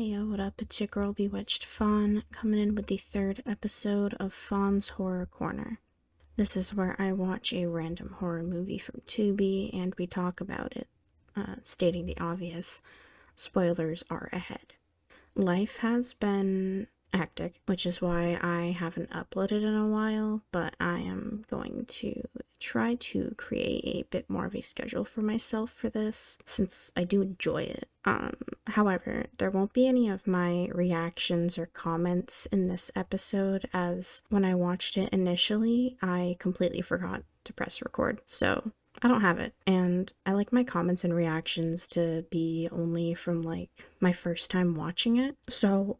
Hey yo, what up? It's your girl Bewitched Faun coming in with the third episode of Faun's Horror Corner. This is where I watch a random horror movie from Tubi and we talk about it, stating the obvious. Spoilers are ahead. Life has been hectic, which is why I haven't uploaded in a while, but I am going to try to create a bit more of a schedule for myself for this, since I do enjoy it. However, there won't be any of my reactions or comments in this episode, as when I watched it initially, I completely forgot to press record, so I don't have it, and I like my comments and reactions to be only from, my first time watching it, so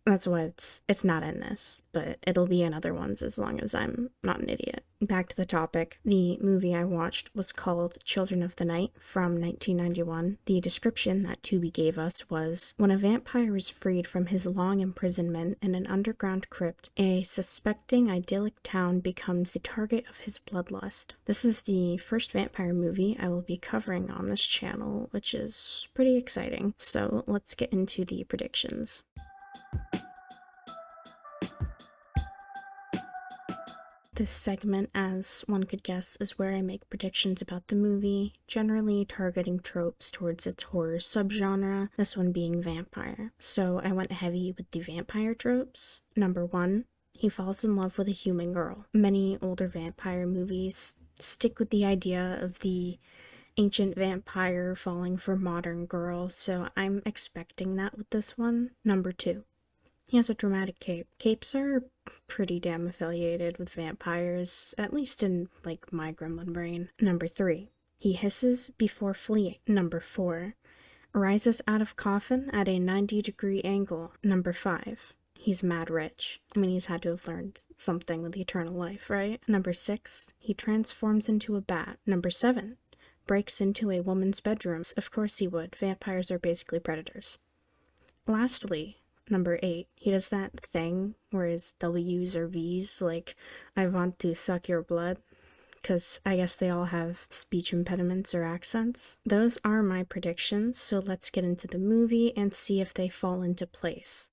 that's why it's not in this, but it'll be in other ones as long as I'm not an idiot. Back to the topic. The movie I watched was called Children of the Night from 1991. The description that Tubi gave us was, when a vampire is freed from his long imprisonment in an underground crypt, a suspecting idyllic town becomes the target of his bloodlust. This is the first vampire movie I will be covering on this channel, which is pretty exciting. So let's get into the predictions. This segment, as one could guess, is where I make predictions about the movie, generally targeting tropes towards its horror subgenre, this one being vampire. So I went heavy with the vampire tropes. Number 1, he falls in love with a human girl. Many older vampire movies stick with the idea of the ancient vampire falling for modern girl, so I'm expecting that with this one. Number 2, he has a dramatic cape. Capes are pretty damn affiliated with vampires, at least in, my gremlin brain. Number 3, he hisses before fleeing. Number 4, rises out of coffin at a 90-degree angle. Number 5, he's mad rich. I mean, he's had to have learned something with eternal life, right? Number 6, he transforms into a bat. Number 7, breaks into a woman's bedroom. Of course he would. Vampires are basically predators. Lastly, Number 8, he does that thing where his W's or V's, like, I want to suck your blood, because I guess they all have speech impediments or accents. Those are my predictions, so let's get into the movie and see if they fall into place.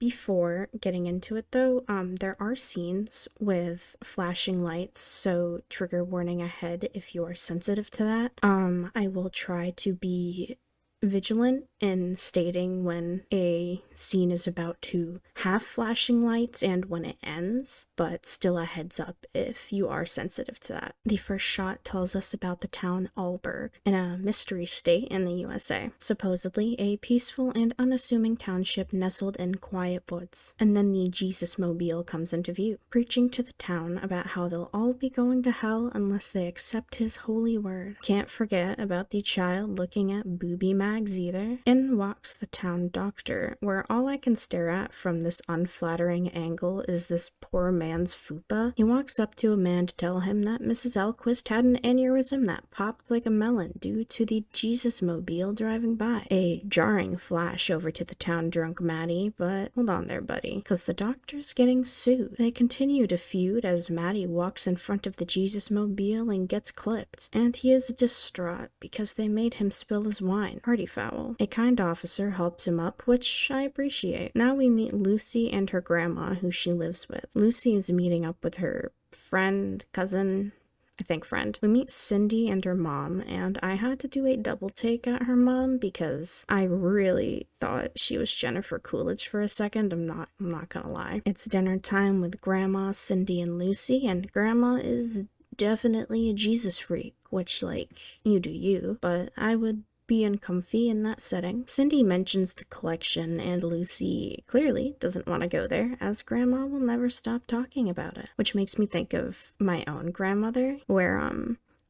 Before getting into it though, there are scenes with flashing lights, so trigger warning ahead if you are sensitive to that. I will try to be vigilant in stating when a scene is about to have flashing lights and when it ends, but still a heads up if you are sensitive to that. The first shot tells us about the town Alberg, in a mystery state in the USA, supposedly a peaceful and unassuming township nestled in quiet woods. And then the Jesus Mobile comes into view, preaching to the town about how they'll all be going to hell unless they accept his holy word. Can't forget about the child looking at booby mags either. In walks the town doctor, where all I can stare at from this unflattering angle is this poor man's fupa. He walks up to a man to tell him that Mrs. Elquist had an aneurysm that popped like a melon due to the Jesus Mobile driving by. A jarring flash over to the town drunk Maddie, but hold on there, buddy, because the doctor's getting sued. They continue to feud as Maddie walks in front of the Jesus Mobile and gets clipped, and he is distraught because they made him spill his wine. Party foul. A kind officer helps him up, which I appreciate. Now we meet Lucy and her grandma, who she lives with. Lucy is meeting up with her cousin. We meet Cindy and her mom, and I had to do a double take at her mom because I really thought she was Jennifer Coolidge for a second. I'm not gonna lie. It's dinner time with Grandma, Cindy, and Lucy, and Grandma is definitely a Jesus freak, which, you do you, but I would be uncomfy in that setting. Cindy mentions the collection, and Lucy clearly doesn't want to go there, as Grandma will never stop talking about it, which makes me think of my own grandmother, where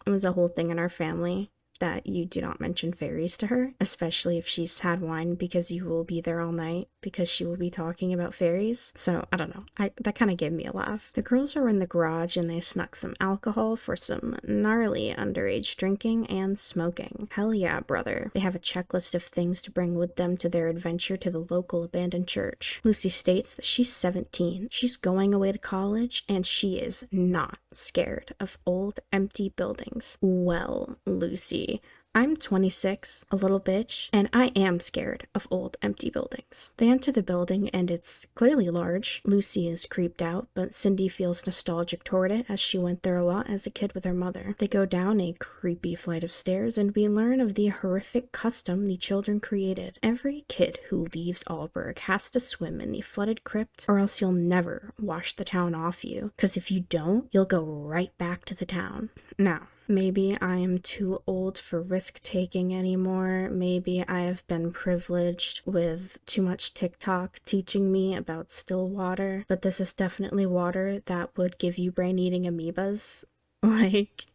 it was a whole thing in our family that you do not mention fairies to her, especially if she's had wine, because you will be there all night because she will be talking about fairies. So I don't know, that kind of gave me a laugh. The girls are in the garage and they snuck some alcohol for some gnarly underage drinking and smoking. Hell yeah, brother. They have a checklist of things to bring with them to their adventure to the local abandoned church. Lucy states that she's 17, she's going away to college, and she is not scared of old empty buildings. Well, Lucy, I'm 26, a little bitch, and I am scared of old, empty buildings. They enter the building, and it's clearly large. Lucy is creeped out, but Cindy feels nostalgic toward it as she went there a lot as a kid with her mother. They go down a creepy flight of stairs, and we learn of the horrific custom the children created. Every kid who leaves Alberg has to swim in the flooded crypt, or else you'll never wash the town off you, because if you don't, you'll go right back to the town. Now, maybe I am too old for risk-taking anymore. Maybe I have been privileged with too much TikTok teaching me about still water, but this is definitely water that would give you brain-eating amoebas. Like,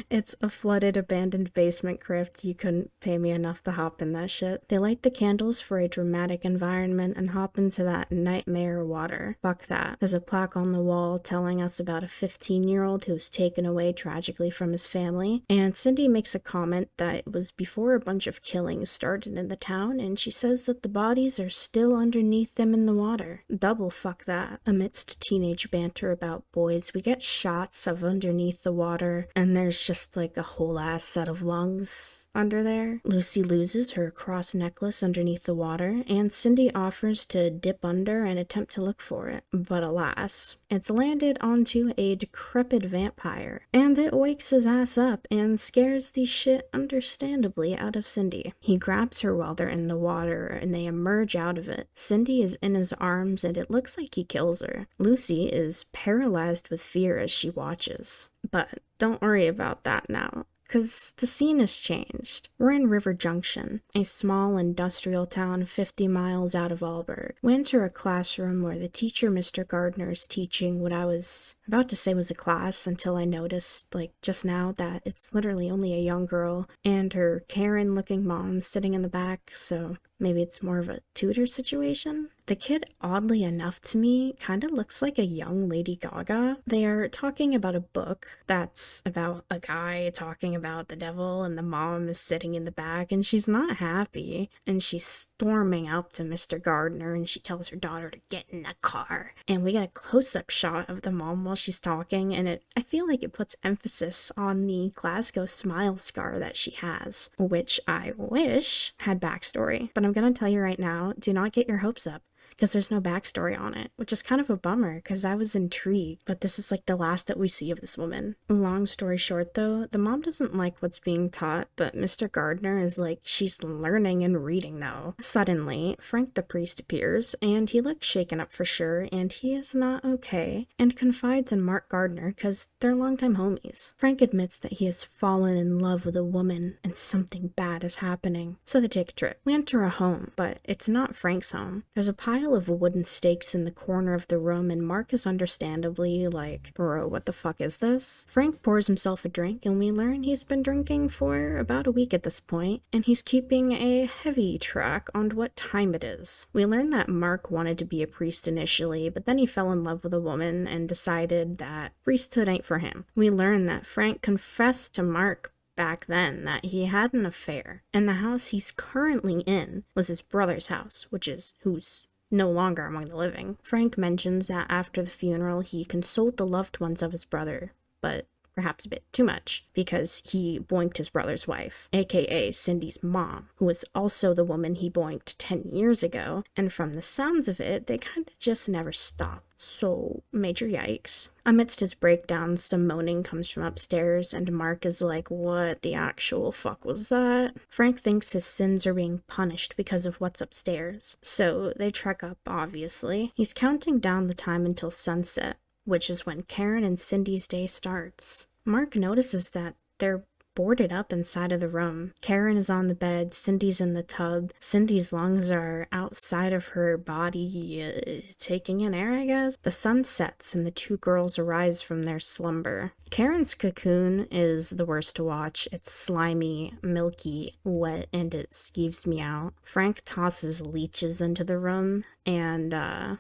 it's a flooded, abandoned basement crypt. You couldn't pay me enough to hop in that shit. They light the candles for a dramatic environment and hop into that nightmare water. Fuck that. There's a plaque on the wall telling us about a 15-year-old who was taken away tragically from his family, and Cindy makes a comment that it was before a bunch of killings started in the town, and she says that the bodies are still underneath them in the water. Double fuck that. Amidst teenage banter about boys, we get shots of underneath the water, and there's just like a whole ass set of lungs under there. Lucy loses her cross necklace underneath the water, and Cindy offers to dip under and attempt to look for it. But alas, it's landed onto a decrepit vampire, and it wakes his ass up and scares the shit understandably out of Cindy. He grabs her while they're in the water, and they emerge out of it. Cindy is in his arms, and it looks like he kills her. Lucy is paralyzed with fear as she watches. But don't worry about that now, because the scene has changed. We're in River Junction, a small industrial town 50 miles out of Alberg. We enter a classroom where the teacher, Mr. Gardner, is teaching what I was about to say was a class until I noticed, like, just now that it's literally only a young girl and her Karen-looking mom sitting in the back, so maybe it's more of a tutor situation. The kid, oddly enough to me, kind of looks like a young Lady Gaga. They are talking about a book that's about a guy talking about the devil, and the mom is sitting in the back, and she's not happy. And she's storming up to Mr. Gardner, and she tells her daughter to get in the car. And we get a close-up shot of the mom while she's talking, and I feel like it puts emphasis on the Glasgow smile scar that she has, which I wish had backstory. But I'm gonna tell you right now, do not get your hopes up, because there's no backstory on it, which is kind of a bummer because I was intrigued, but this is like the last that we see of this woman. Long story short though, the mom doesn't like what's being taught, but Mr. Gardner is like, she's learning and reading though. Suddenly, Frank the priest appears, and he looks shaken up for sure, and he is not okay, and confides in Mark Gardner because they're longtime homies. Frank admits that he has fallen in love with a woman, and something bad is happening. So they take a trip. We enter a home, but it's not Frank's home. There's a pile of wooden stakes in the corner of the room, and Mark is understandably like, bro, what the fuck is this? Frank pours himself a drink, and we learn he's been drinking for about a week at this point, and he's keeping a heavy track on what time it is. We learn that Mark wanted to be a priest initially, but then he fell in love with a woman and decided that priesthood ain't for him. We learn that Frank confessed to Mark back then that he had an affair, and the house he's currently in was his brother's house, which is who's no longer among the living. Frank mentions that after the funeral he consoled the loved ones of his brother, but perhaps a bit too much, because he boinked his brother's wife, aka Cindy's mom, who was also the woman he boinked 10 years ago, and from the sounds of it, they kinda just never stopped. So, major yikes. Amidst his breakdowns, some moaning comes from upstairs, and Mark is like, what the actual fuck was that? Frank thinks his sins are being punished because of what's upstairs, so they trek up, obviously. He's counting down the time until sunset, which is when Karen and Cindy's day starts. Mark notices that they're boarded up inside of the room. Karen is on the bed, Cindy's in the tub. Cindy's lungs are outside of her body, taking in air, I guess. The sun sets and the two girls arise from their slumber. Karen's cocoon is the worst to watch. It's slimy, milky, wet, and it skeeves me out. Frank tosses leeches into the room, and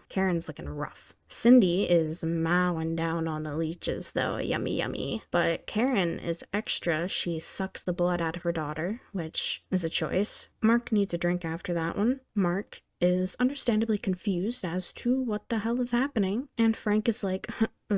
Karen's looking rough. Cindy is mowing down on the leeches, though, yummy yummy. But Karen is extra. She sucks the blood out of her daughter, which is a choice. Mark needs a drink after that one. Mark is understandably confused as to what the hell is happening, and Frank is like,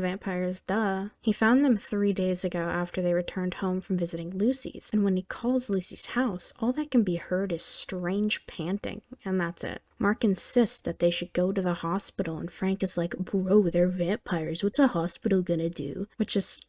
Vampires, duh. He found them 3 days ago after they returned home from visiting Lucy's, and when he calls Lucy's house, all that can be heard is strange panting, and that's it. Mark insists that they should go to the hospital, and Frank is like, bro, they're vampires, what's a hospital gonna do? Which is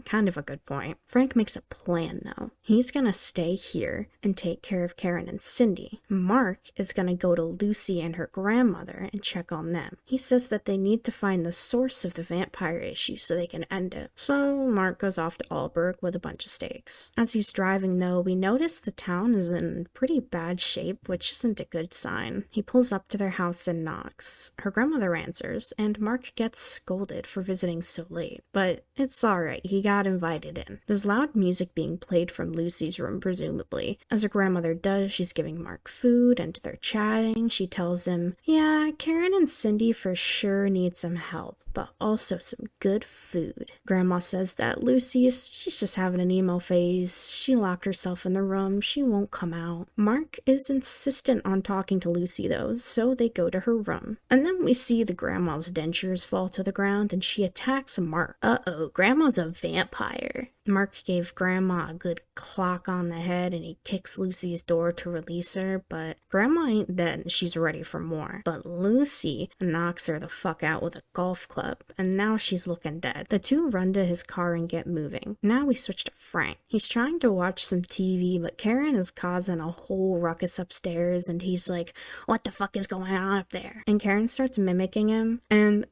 kind of a good point. Frank makes a plan though. He's gonna stay here and take care of Karen and Cindy. Mark is gonna go to Lucy and her grandmother and check on them. He says that they need to find the source of the vampire issue so they can end it. So Mark goes off to Alberg with a bunch of stakes. As he's driving though, we notice the town is in pretty bad shape, which isn't a good sign. He pulls up to their house and knocks. Her grandmother answers, and Mark gets scolded for visiting so late. But it's alright, he got invited in. There's loud music being played from Lucy's room, presumably. As her grandmother does, she's giving Mark food, and they're chatting. She tells him, yeah, Karen and Cindy for sure need some help, but also some good food. Grandma says that she's just having an emo phase. She locked herself in the room. She won't come out. Mark is insistent on talking to Lucy though, so they go to her room. And then we see the grandma's dentures fall to the ground and she attacks Mark. Uh-oh, grandma's a vampire. Mark gave Grandma a good clock on the head and he kicks Lucy's door to release her, but Grandma ain't dead and she's ready for more. But Lucy knocks her the fuck out with a golf club, and now she's looking dead. The two run to his car and get moving. Now we switch to Frank. He's trying to watch some TV, but Karen is causing a whole ruckus upstairs and he's like, what the fuck is going on up there? And Karen starts mimicking him, and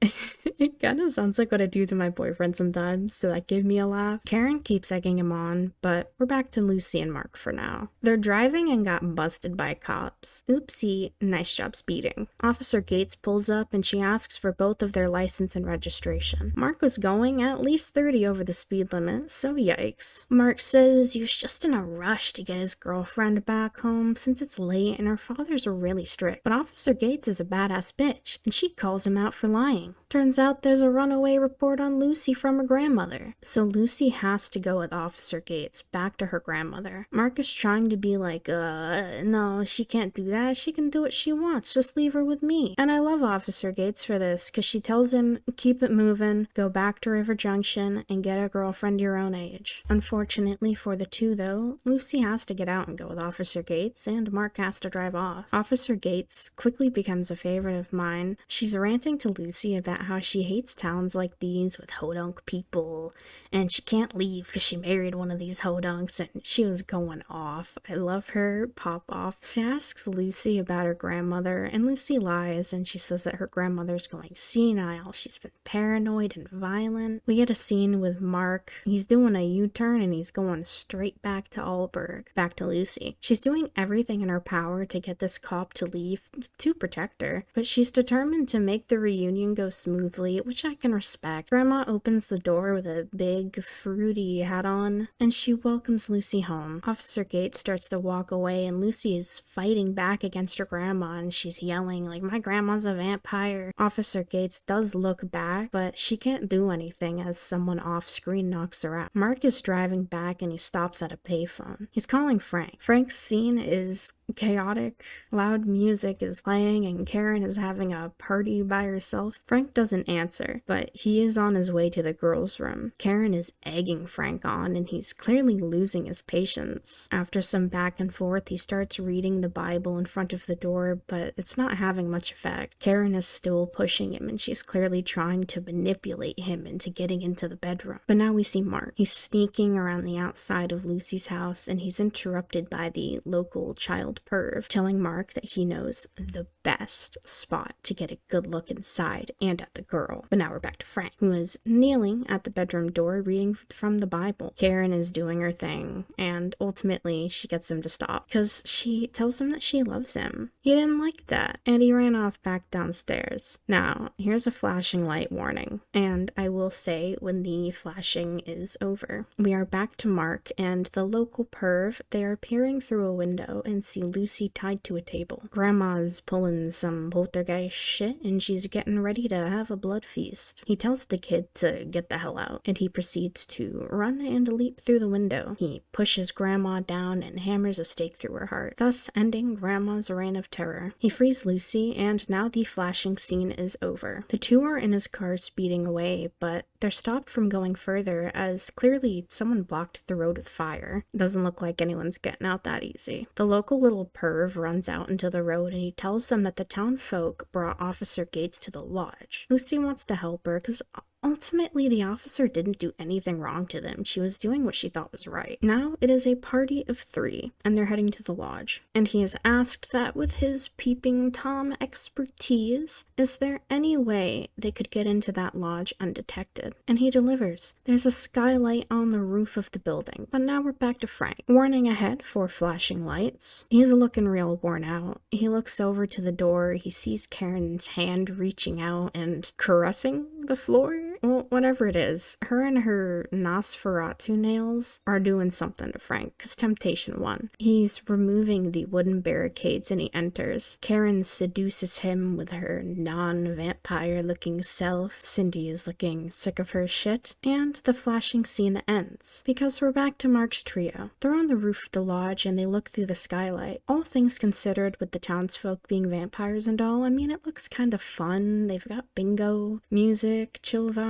it kind of sounds like what I do to my boyfriend sometimes, so that gave me a laugh. Karen keeps egging him on, but we're back to Lucy and Mark for now. They're driving and got busted by cops. Oopsie, nice job speeding. Officer Gates pulls up and she asks for both of their license and registration. Mark was going at least 30 over the speed limit, so yikes. Mark says he was just in a rush to get his girlfriend back home since it's late and her father's really strict. But Officer Gates is a badass bitch, and she calls him out for lying. Turns out there's a runaway report on Lucy from her grandmother, so Lucy has to go with Officer Gates back to her grandmother. Mark is trying to be like, no, she can't do that. She can do what she wants. Just leave her with me. And I love Officer Gates for this, because she tells him, keep it moving, go back to River Junction, and get a girlfriend your own age. Unfortunately for the two, though, Lucy has to get out and go with Officer Gates, and Mark has to drive off. Officer Gates quickly becomes a favorite of mine. She's ranting to Lucy about how she hates towns like these with hodunk people, and she can't leave because she married one of these hodunks, and she was going off. I love her pop off. She asks Lucy about her grandmother, and Lucy lies, and she says that her grandmother's going senile. She's been paranoid and violent. We get a scene with Mark. He's doing a U-turn and he's going straight back to Alberg, back to Lucy. She's doing everything in her power to get this cop to leave to protect her, but she's determined to make the reunion go smoothly, which I can respect. Grandma opens the door with a big fruity hat on, and she welcomes Lucy home. Officer Gates starts to walk away, and Lucy is fighting back against her grandma, and she's yelling like, my grandma's a vampire. Officer Gates does look back, but she can't do anything as someone off-screen knocks her out. Mark is driving back and he stops at a payphone. He's calling Frank. Frank's scene is chaotic. Loud music is playing and Karen is having a party by herself. Frank doesn't answer, but he is on his way to the girls' room. Karen is egging Frank on and he's clearly losing his patience. After some back and forth, he starts reading the Bible in front of the door, but it's not having much effect. Karen is still pushing him and she's clearly trying to manipulate him into getting into the bedroom. But now we see Mark. He's sneaking around the outside of Lucy's house and he's interrupted by the local child perv telling Mark that he knows the best spot to get a good look inside and at the girl. But now we're back to Frank, who is kneeling at the bedroom door reading from the Bible. Karen is doing her thing, and ultimately she gets him to stop because she tells him that she loves him. He didn't like that, and he ran off back downstairs. Now, here's a flashing light warning, and I will say when the flashing is over. We are back to Mark and the local perv. They are peering through a window and see Lucy tied to a table. Grandma's pulling doing some poltergeist shit and she's getting ready to have a blood feast. He tells the kid to get the hell out, and he proceeds to run and leap through the window. He pushes Grandma down and hammers a stake through her heart, thus ending Grandma's reign of terror. He frees Lucy, and now the flashing scene is over. The two are in his car speeding away, but they're stopped from going further as clearly someone blocked the road with fire. Doesn't look like anyone's getting out that easy. The local little perv runs out into the road and he tells them that the town folk brought Officer Gates to the lodge. Lucy wants to help her because ultimately, the officer didn't do anything wrong to them. She was doing what she thought was right. Now, it is a party of 3, and they're heading to the lodge. And he is asked that with his peeping Tom expertise, is there any way they could get into that lodge undetected? And he delivers. There's a skylight on the roof of the building. But now we're back to Frank. Warning ahead for flashing lights. He's looking real worn out. He looks over to the door. He sees Karen's hand reaching out and caressing the floor. Well, whatever it is, her and her Nosferatu nails are doing something to Frank, because temptation won. He's removing the wooden barricades and he enters. Karen seduces him with her non-vampire looking self. Cindy is looking sick of her shit. And the flashing scene ends, because we're back to Mark's trio. They're on the roof of the lodge and they look through the skylight. All things considered, with the townsfolk being vampires and all, I mean, it looks kind of fun. They've got bingo, music, chill vibes.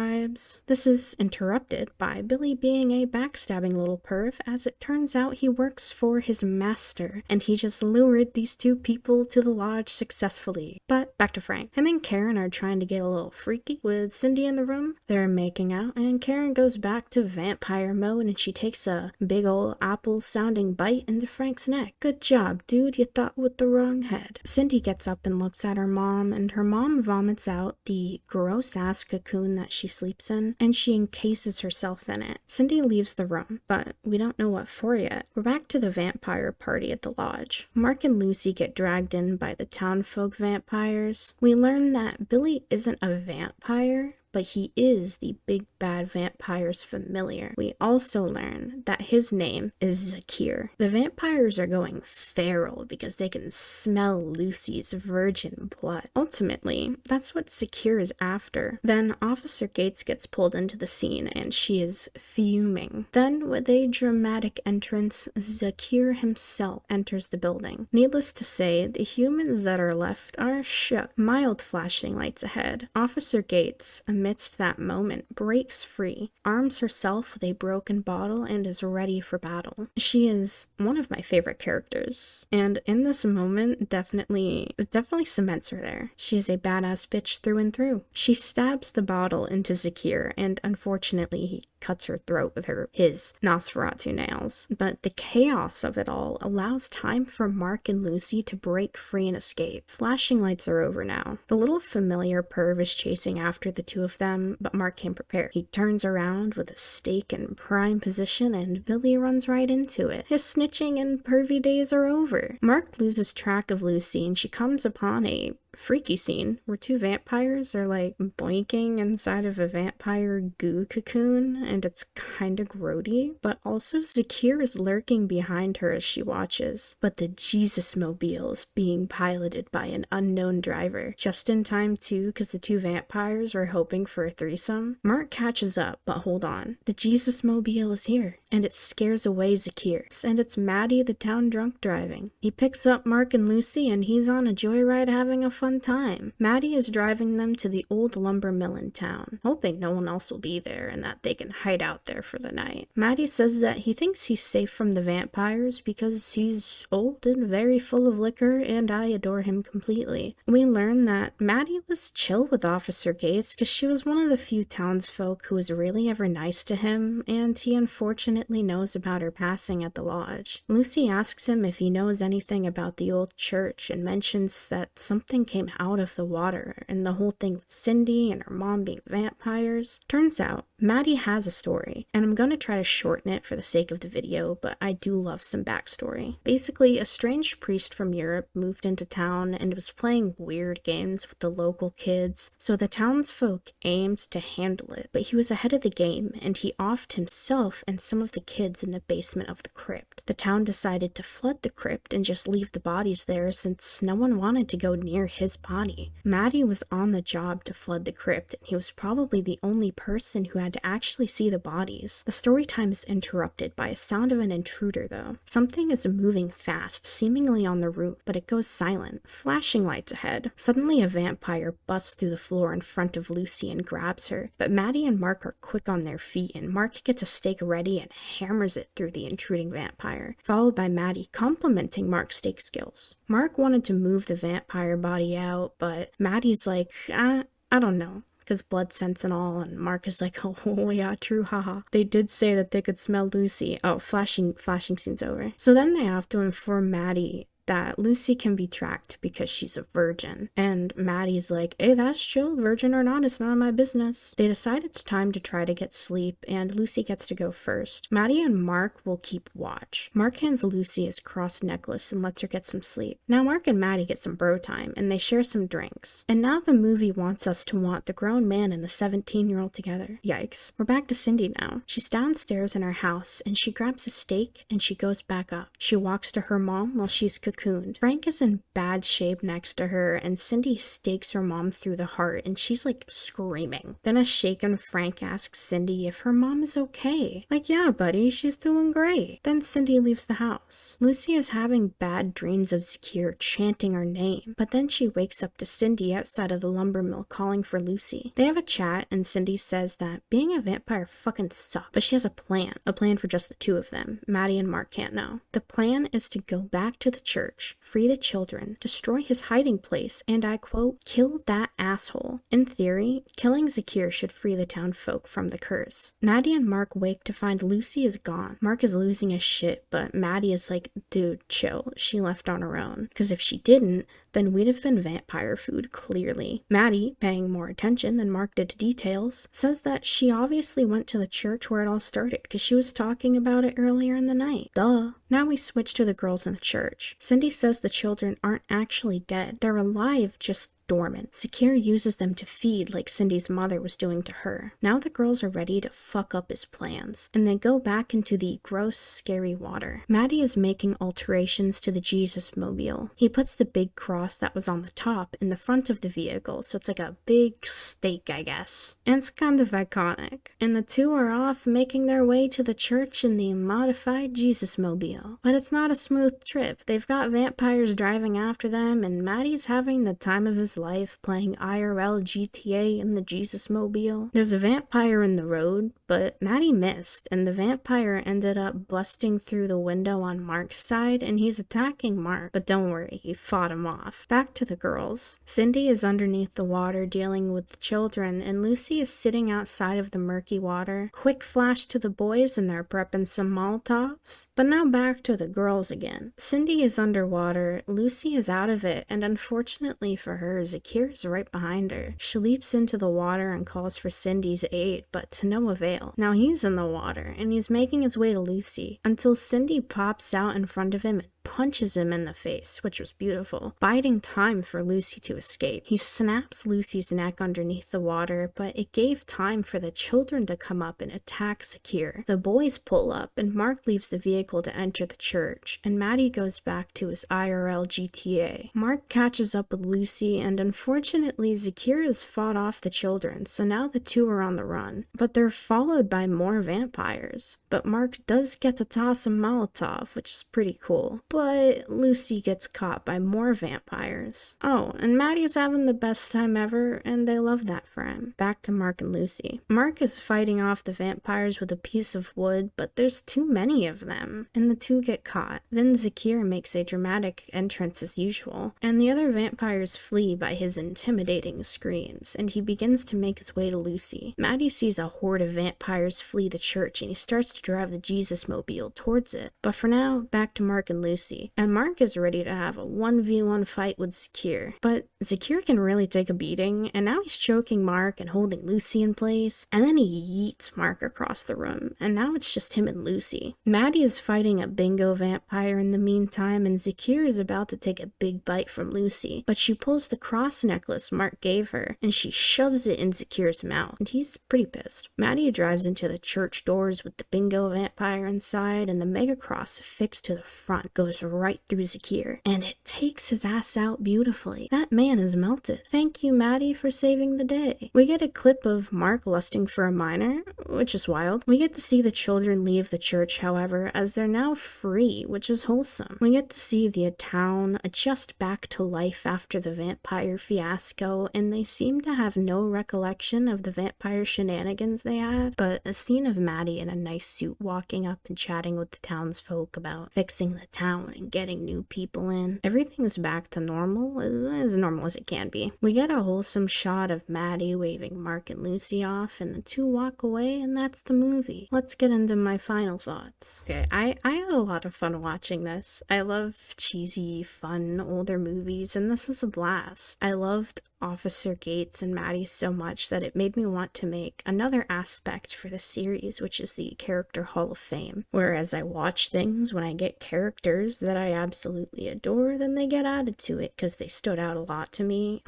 This is interrupted by Billy being a backstabbing little perv, as it turns out he works for his master, and he just lured these 2 people to the lodge successfully. But back to Frank. Him and Karen are trying to get a little freaky with Cindy in the room. They're making out, and Karen goes back to vampire mode, and she takes a big ol' apple-sounding bite into Frank's neck. Good job, dude, you thought with the wrong head. Cindy gets up and looks at her mom, and her mom vomits out the gross-ass cocoon that she sleeps in, and she encases herself in it. Cindy leaves the room, but we don't know what for yet. We're back to the vampire party at the lodge. Mark and Lucy get dragged in by the townfolk vampires. We learn that Billy isn't a vampire, but he is the big bad vampire's familiar. We also learn that his name is Zakir. The vampires are going feral because they can smell Lucy's virgin blood. Ultimately, that's what Zakir is after. Then Officer Gates gets pulled into the scene and she is fuming. Then, with a dramatic entrance, Zakir himself enters the building. Needless to say, the humans that are left are shook. Mild flashing lights ahead. Officer Gates, amidst that moment, breaks free, arms herself with a broken bottle, and is ready for battle. She is one of my favorite characters, and in this moment, definitely cements her there. She is a badass bitch through and through. She stabs the bottle into Zakir, and unfortunately, he cuts her throat with his Nosferatu nails. But the chaos of it all allows time for Mark and Lucy to break free and escape. Flashing lights are over now. The little familiar perv is chasing after the 2 of them, but Mark came prepared. He turns around with a stake in prime position and Billy runs right into it. His snitching and pervy days are over. Mark loses track of Lucy and she comes upon a freaky scene where 2 vampires are like boinking inside of a vampire goo cocoon, and it's kinda grody, but also Zakir is lurking behind her as she watches. But the Jesus Mobile is being piloted by an unknown driver, just in time too, because the 2 vampires were hoping for a threesome. Mark catches up, but hold on. The Jesus Mobile is here, and it scares away Zakir, and it's Maddie the town drunk driving. He picks up Mark and Lucy and he's on a joyride having a fun time. Maddie is driving them to the old lumber mill in town, hoping no one else will be there and that they can hide out there for the night. Maddie says that he thinks he's safe from the vampires because he's old and very full of liquor, and I adore him completely. We learn that Maddie was chill with Officer Gates because she was one of the few townsfolk who was really ever nice to him, and he unfortunately knows about her passing at the lodge. Lucy asks him if he knows anything about the old church and mentions that something came out of the water, and the whole thing with Cindy and her mom being vampires. Turns out Maddie has a story, and I'm gonna try to shorten it for the sake of the video, but I do love some backstory. Basically, a strange priest from Europe moved into town and was playing weird games with the local kids, so the townsfolk aimed to handle it, but he was ahead of the game, and he offed himself and some of the kids in the basement of the crypt. The town decided to flood the crypt and just leave the bodies there since no one wanted to go near his body. Maddie was on the job to flood the crypt, and he was probably the only person who had to actually see the bodies. The story time is interrupted by a sound of an intruder though. Something is moving fast, seemingly on the roof, but it goes silent. Flashing lights ahead. Suddenly a vampire busts through the floor in front of Lucy and grabs her, but Maddie and Mark are quick on their feet, and Mark gets a stake ready and hammers it through the intruding vampire, followed by Maddie complimenting Mark's stake skills. Mark wanted to move the vampire body out, but Maddie's like, I don't know, because blood sense and all, and Mark is like, oh yeah, true, haha. They did say that they could smell Lucy. Oh, flashing scene's over. So then they have to inform Maddie that Lucy can be tracked because she's a virgin. And Maddie's like, hey, that's chill, virgin or not, it's none of my business. They decide it's time to try to get sleep, and Lucy gets to go first. Maddie and Mark will keep watch. Mark hands Lucy his cross necklace and lets her get some sleep. Now Mark and Maddie get some bro time, and they share some drinks. And now the movie wants us to want the grown man and the 17-year-old together. Yikes. We're back to Cindy now. She's downstairs in her house, and she grabs a steak, and she goes back up. She walks to her mom while she's cocooned. Frank is in bad shape next to her, and Cindy stakes her mom through the heart, and she's like screaming. Then a shaken Frank asks Cindy if her mom is okay. Like, yeah, buddy, she's doing great. Then Cindy leaves the house. Lucy is having bad dreams of Zakir chanting her name, but then she wakes up to Cindy outside of the lumber mill calling for Lucy. They have a chat, and Cindy says that being a vampire fucking sucks, but she has a plan for just the two of them. Maddie and Mark can't know. The plan is to go back to the church, free the children, destroy his hiding place, and I quote, kill that asshole. In theory, killing Zakir should free the town folk from the curse. Maddie and Mark wake to find Lucy is gone. Mark is losing his shit, but Maddie is like, dude, chill, she left on her own. Because if she didn't, then we'd have been vampire food, clearly. Maddie, paying more attention than Mark did to details, says that she obviously went to the church where it all started because she was talking about it earlier in the night. Duh. Now we switch to the girls in the church. Cindy says the children aren't actually dead. They're alive, just dormant. Zakir uses them to feed like Cindy's mother was doing to her. Now the girls are ready to fuck up his plans, and they go back into the gross, scary water. Maddie is making alterations to the Jesus mobile. He puts the big cross that was on the top in the front of the vehicle, so it's like a big stake, I guess. And it's kind of iconic. And the two are off making their way to the church in the modified Jesus mobile. But it's not a smooth trip. They've got vampires driving after them, and Maddie's having the time of his life playing IRL GTA in the Jesus mobile. There's a vampire in the road, but Maddie missed, and the vampire ended up busting through the window on Mark's side, and he's attacking Mark. But don't worry, he fought him off. Back to the girls. Cindy is underneath the water dealing with the children, and Lucy is sitting outside of the murky water. Quick flash to the boys, and they're prepping some Molotovs. But now back to the girls again. Cindy is underwater, Lucy is out of it, and unfortunately for her, Zakir is right behind her. She leaps into the water and calls for Cindy's aid, but to no avail. Now he's in the water, and he's making his way to Lucy, until Cindy pops out in front of him and punches him in the face, which was beautiful, biding time for Lucy to escape. He snaps Lucy's neck underneath the water, but it gave time for the children to come up and attack Zakir. The boys pull up, and Mark leaves the vehicle to enter the church, and Maddie goes back to his IRL GTA. Mark catches up with Lucy, and unfortunately Zakir has fought off the children, so now the two are on the run. But they're followed by more vampires. But Mark does get to toss a Molotov, which is pretty cool. But Lucy gets caught by more vampires. Oh, and Maddie's having the best time ever, and they love that for him. Back to Mark and Lucy. Mark is fighting off the vampires with a piece of wood, but there's too many of them, and the two get caught. Then Zakir makes a dramatic entrance as usual, and the other vampires flee by his intimidating screams, and he begins to make his way to Lucy. Maddie sees a horde of vampires flee the church, and he starts to drive the Jesus mobile towards it. But for now, back to Mark and Lucy. Lucy, and Mark is ready to have a 1v1 fight with Zakir. But Zakir can really take a beating, and now he's choking Mark and holding Lucy in place, and then he yeets Mark across the room, and now it's just him and Lucy. Maddie is fighting a bingo vampire in the meantime, and Zakir is about to take a big bite from Lucy, but she pulls the cross necklace Mark gave her, and she shoves it in Zakir's mouth, and he's pretty pissed. Maddie drives into the church doors with the bingo vampire inside, and the mega cross affixed to the front goes right through Zakir, and it takes his ass out beautifully. That man is melted. Thank you, Maddie, for saving the day. We get a clip of Mark lusting for a minor, which is wild. We get to see the children leave the church, however, as they're now free, which is wholesome. We get to see the town adjust back to life after the vampire fiasco, and they seem to have no recollection of the vampire shenanigans they had, but a scene of Maddie in a nice suit walking up and chatting with the townsfolk about fixing the town and getting new people in. Everything's back to normal as it can be. We get a wholesome shot of Maddie waving Mark and Lucy off, and the two walk away, and that's the movie. Let's get into my final thoughts. Okay, I had a lot of fun watching this. I love cheesy, fun, older movies, and this was a blast. I loved Officer Gates and Maddie so much that it made me want to make another aspect for the series, which is the Character Hall of Fame. Whereas I watch things, when I get characters that I absolutely adore, then they get added to it because they stood out a lot to me.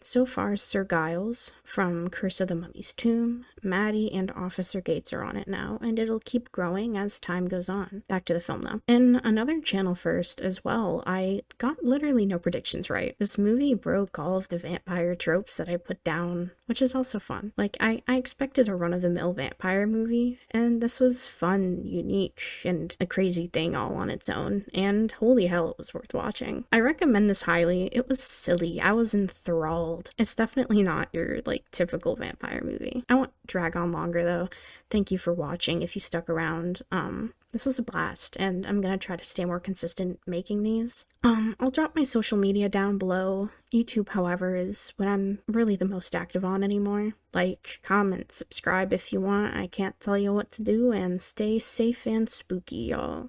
So far, Sir Giles from Curse of the Mummy's Tomb, Maddie, and Officer Gates are on it now, and it'll keep growing as time goes on. Back to the film though. In another channel first as well, I got literally no predictions right. This movie broke all of the vampire tropes that I put down, which is also fun. Like, I expected a run-of-the-mill vampire movie, and this was fun, unique, and a crazy thing all on its own, and holy hell, it was worth watching. I recommend this highly. It was silly. I was enthralled. It's definitely not your, like, typical vampire movie. I won't drag on longer, though. Thank you for watching if you stuck around. This was a blast, and I'm gonna try to stay more consistent making these. I'll drop my social media down below. YouTube, however, is what I'm really the most active on anymore. Like, comment, subscribe if you want. I can't tell you what to do, and stay safe and spooky, y'all.